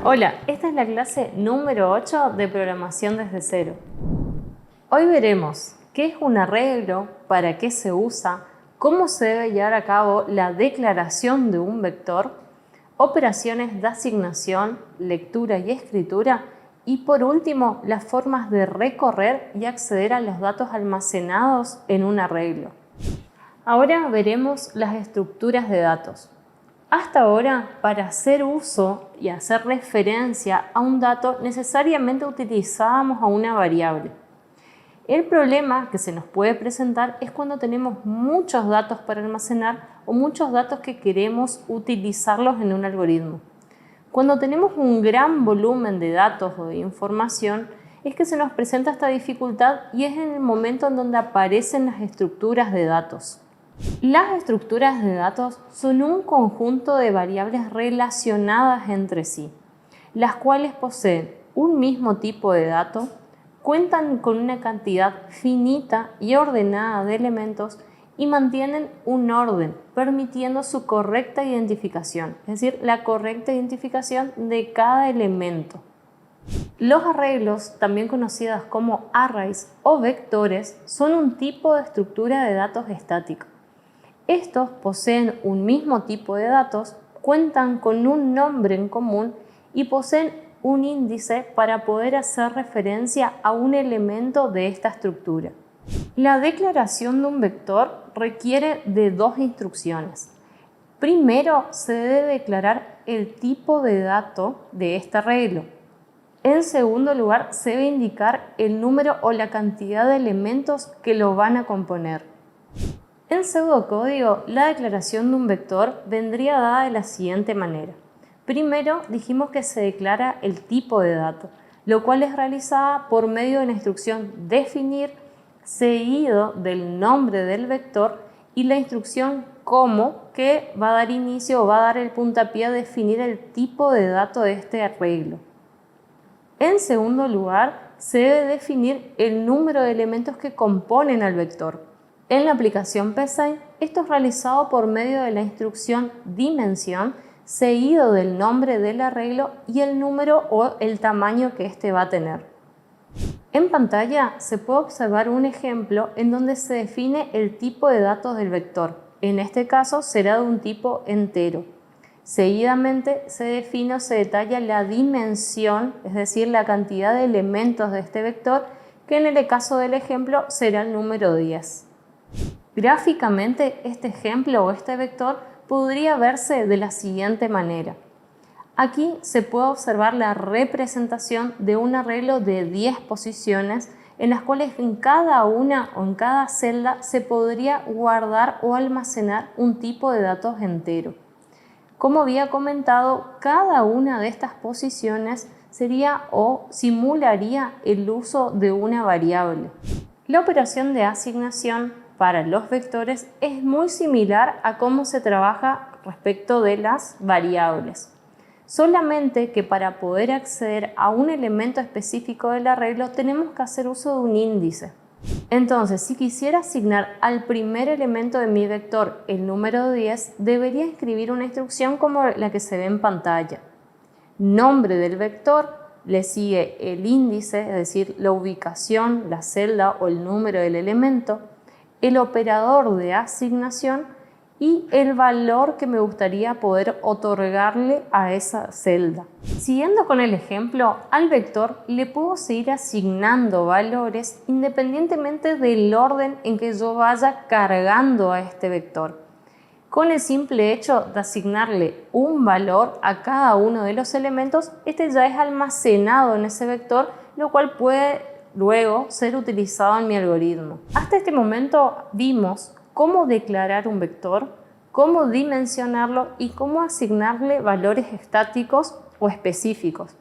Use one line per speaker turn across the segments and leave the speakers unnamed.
Hola, esta es la clase número 8 de programación desde cero. Hoy veremos qué es un arreglo, para qué se usa, cómo se debe llevar a cabo la declaración de un vector, operaciones de asignación, lectura y escritura y por último las formas de recorrer y acceder a los datos almacenados en un arreglo. Ahora veremos las estructuras de datos. Hasta ahora, para hacer uso y hacer referencia a un dato, necesariamente utilizábamos a una variable. El problema que se nos puede presentar es cuando tenemos muchos datos para almacenar o muchos datos que queremos utilizarlos en un algoritmo. Cuando tenemos un gran volumen de datos o de información, es que se nos presenta esta dificultad y es en el momento en donde aparecen las estructuras de datos. Las estructuras de datos son un conjunto de variables relacionadas entre sí, las cuales poseen un mismo tipo de dato, cuentan con una cantidad finita y ordenada de elementos y mantienen un orden, permitiendo su correcta identificación, es decir, la correcta identificación de cada elemento. Los arreglos, también conocidos como arrays o vectores, son un tipo de estructura de datos estática. Estos poseen un mismo tipo de datos, cuentan con un nombre en común y poseen un índice para poder hacer referencia a un elemento de esta estructura. La declaración de un vector requiere de dos instrucciones. Primero, se debe declarar el tipo de dato de este arreglo. En segundo lugar, se debe indicar el número o la cantidad de elementos que lo van a componer. En pseudocódigo, la declaración de un vector vendría dada de la siguiente manera. Primero, dijimos que se declara el tipo de dato, lo cual es realizada por medio de la instrucción definir seguido del nombre del vector y la instrucción como, que va a dar inicio o va a dar el puntapié a definir el tipo de dato de este arreglo. En segundo lugar, se debe definir el número de elementos que componen al vector. En la aplicación PSign, esto es realizado por medio de la instrucción dimensión seguido del nombre del arreglo y el número o el tamaño que éste va a tener. En pantalla se puede observar un ejemplo en donde se define el tipo de datos del vector. En este caso será de un tipo entero. Seguidamente se define o se detalla la dimensión, es decir, la cantidad de elementos de este vector, que en el caso del ejemplo será el número 10. Gráficamente, este ejemplo o este vector podría verse de la siguiente manera. Aquí se puede observar la representación de un arreglo de 10 posiciones en las cuales en cada una o en cada celda se podría guardar o almacenar un tipo de datos entero. Como había comentado, cada una de estas posiciones sería o simularía el uso de una variable. La operación de asignación para los vectores es muy similar a cómo se trabaja respecto de las variables. Solamente que para poder acceder a un elemento específico del arreglo tenemos que hacer uso de un índice. Entonces, si quisiera asignar al primer elemento de mi vector el número 10, debería escribir una instrucción como la que se ve en pantalla. Nombre del vector, le sigue el índice, es decir, la ubicación, la celda o el número del elemento, el operador de asignación y el valor que me gustaría poder otorgarle a esa celda. Siguiendo con el ejemplo, al vector le puedo seguir asignando valores independientemente del orden en que yo vaya cargando a este vector. Con el simple hecho de asignarle un valor a cada uno de los elementos, este ya es almacenado en ese vector, lo cual puede luego ser utilizado en mi algoritmo. Hasta este momento vimos cómo declarar un vector, cómo dimensionarlo y cómo asignarle valores estáticos o específicos.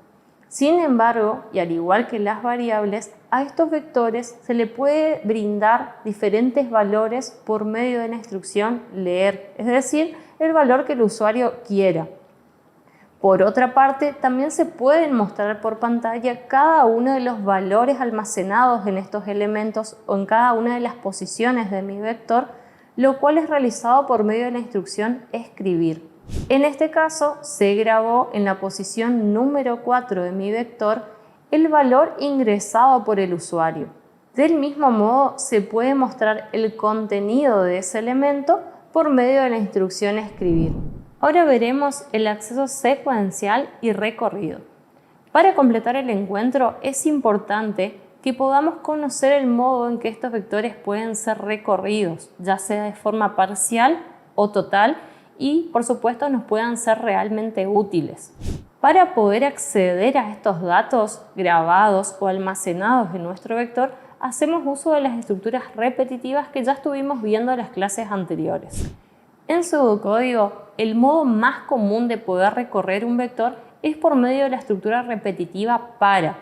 Sin embargo, y al igual que las variables, a estos vectores se le puede brindar diferentes valores por medio de la instrucción leer, es decir, el valor que el usuario quiera. Por otra parte, también se pueden mostrar por pantalla cada uno de los valores almacenados en estos elementos o en cada una de las posiciones de mi vector, lo cual es realizado por medio de la instrucción escribir. En este caso, se grabó en la posición número 4 de mi vector el valor ingresado por el usuario. Del mismo modo, se puede mostrar el contenido de ese elemento por medio de la instrucción escribir. Ahora veremos el acceso secuencial y recorrido. Para completar el encuentro es importante que podamos conocer el modo en que estos vectores pueden ser recorridos, ya sea de forma parcial o total, y por supuesto nos puedan ser realmente útiles. Para poder acceder a estos datos grabados o almacenados en nuestro vector, hacemos uso de las estructuras repetitivas que ya estuvimos viendo en las clases anteriores. En pseudocódigo, el modo más común de poder recorrer un vector es por medio de la estructura repetitiva para.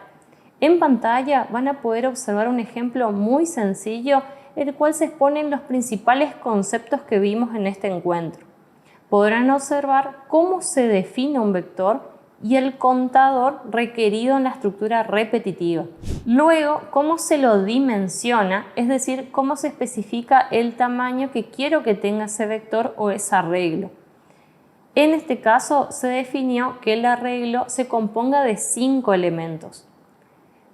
En pantalla van a poder observar un ejemplo muy sencillo, en el cual se exponen los principales conceptos que vimos en este encuentro. Podrán observar cómo se define un vector y el contador requerido en la estructura repetitiva. Luego, cómo se lo dimensiona, es decir, cómo se especifica el tamaño que quiero que tenga ese vector o ese arreglo. En este caso, se definió que el arreglo se componga de 5 elementos.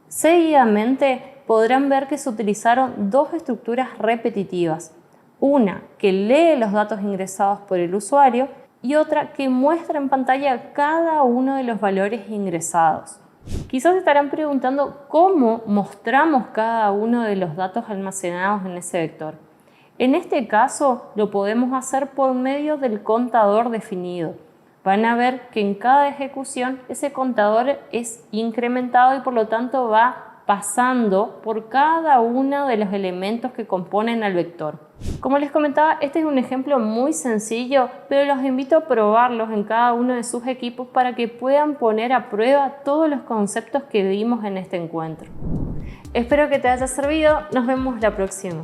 Seguidamente, podrán ver que se utilizaron dos estructuras repetitivas. Una que lee los datos ingresados por el usuario y otra que muestra en pantalla cada uno de los valores ingresados. Quizás se estarán preguntando cómo mostramos cada uno de los datos almacenados en ese vector. En este caso lo podemos hacer por medio del contador definido. Van a ver que en cada ejecución ese contador es incrementado y por lo tanto va pasando por cada uno de los elementos que componen al vector. Como les comentaba, este es un ejemplo muy sencillo, pero los invito a probarlos en cada uno de sus equipos para que puedan poner a prueba todos los conceptos que vimos en este encuentro. Espero que te haya servido. Nos vemos la próxima.